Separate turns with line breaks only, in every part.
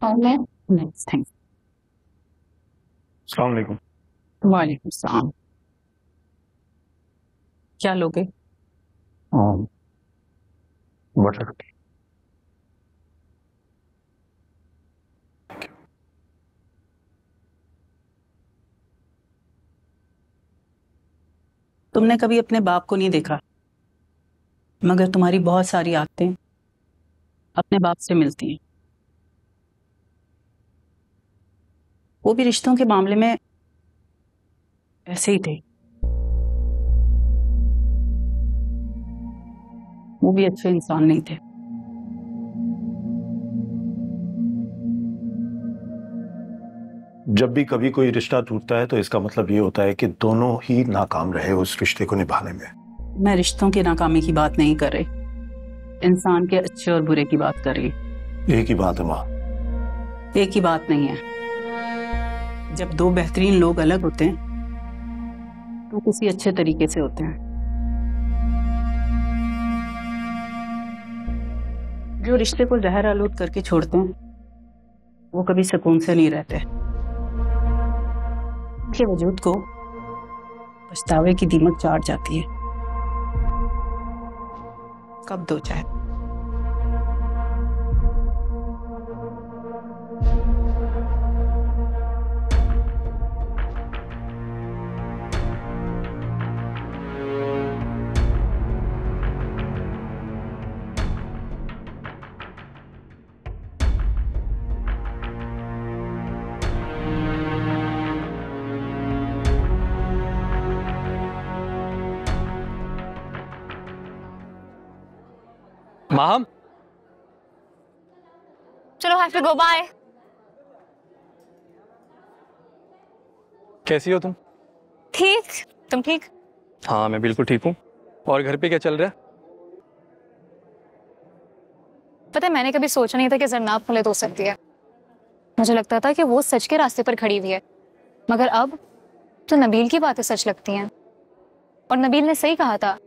Next thing.
अस्सलाम वालेकुम।
वालेकुम सलाम। क्या लोगे?
बटर।
तुमने कभी अपने बाप को नहीं देखा, मगर तुम्हारी बहुत सारी आदतें अपने बाप से मिलती हैं। वो भी रिश्तों के मामले में ऐसे ही थे। वो भी अच्छे इंसान नहीं थे।
जब भी कभी कोई रिश्ता टूटता है तो इसका मतलब ये होता है कि दोनों ही नाकाम रहे उस रिश्ते को निभाने में।
मैं रिश्तों की नाकामी की बात नहीं कर रही, इंसान के अच्छे और बुरे की बात कर रही।
एक ही बात है माँ।
एक ही बात नहीं है। जब दो बेहतरीन लोग अलग होते हैं तो किसी अच्छे तरीके से होते हैं। जो रिश्ते को जहर आलूद करके छोड़ते हैं वो कभी सुकून से नहीं रहते। उनके वजूद को पछतावे की दीमक चाट जाती है। कब दो चाहे।
माहम,
चलो हैव टू गो, बाय।
कैसी हो तुम?
ठीक, तुम ठीक?
हाँ, मैं बिल्कुल ठीक हूँ। और घर पे क्या चल रहा है?
पता है, मैंने कभी सोचा नहीं था कि जरनाब गलत हो सकती है। मुझे लगता था कि वो सच के रास्ते पर खड़ी हुई है, मगर अब तो नबील की बातें सच लगती हैं। और नबील ने सही कहा था।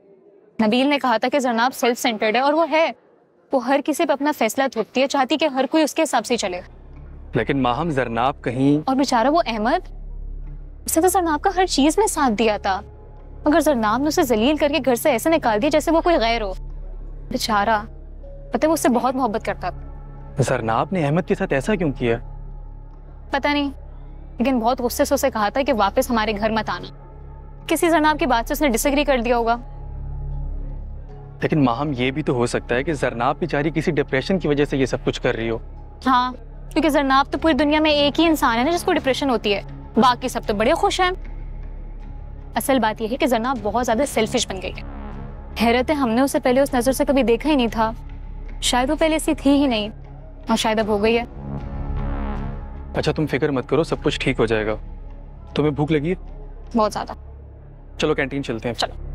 नबील ने कहा था कि जरनाब सेल्फ सेंटर्ड है, और वो है। वो हर किसी पे अपना फैसला थोपती है, चाहती कि हर कोई उसके हिसाब से चले।
लेकिन माहम, जरनाब कहीं...
और बेचारा वो अहमद, उसने तो जरनाब का हर चीज में साथ दिया था, मगर जरनाब ने उसे जलील करके घर से ऐसे निकाल दिया जैसे वो कोई गैर हो। बेचारा, पता है वो उससे बहुत मोहब्बत करता था।
जरनाब ने अहमद के साथ ऐसा क्यों किया?
पता नहीं, लेकिन बहुत गुस्से से उसे कहा था कि वापस हमारे घर मत आना। किसी जरनाब की बात से उसने डिसएग्री कर दिया होगा।
लेकिन माहम, ये भी तो हो सकता है कि जरनाब बेचारी किसी डिप्रेशन की वजह से ये सब कुछ कर रही हो।
हाँ, क्योंकि जरनाब तो पूरी दुनिया में एक ही इंसान है ना जिसको डिप्रेशन होती है, बाकी सब तो बड़े खुश हैं। असल बात यह है कि जरनाब बहुत ज्यादा सेल्फिश बन गई है। हैरत है, हमने उसे पहले उस नजर से कभी देखा ही नहीं था। शायद वो पहले ऐसी थी ही नहीं, और शायद अब हो गई है।
अच्छा, तुम फिक्र मत करो, सब कुछ ठीक हो जाएगा। तुम्हें भूख लगी है?
बहुत ज्यादा।
चलो कैंटीन चलते हैं।
चलो।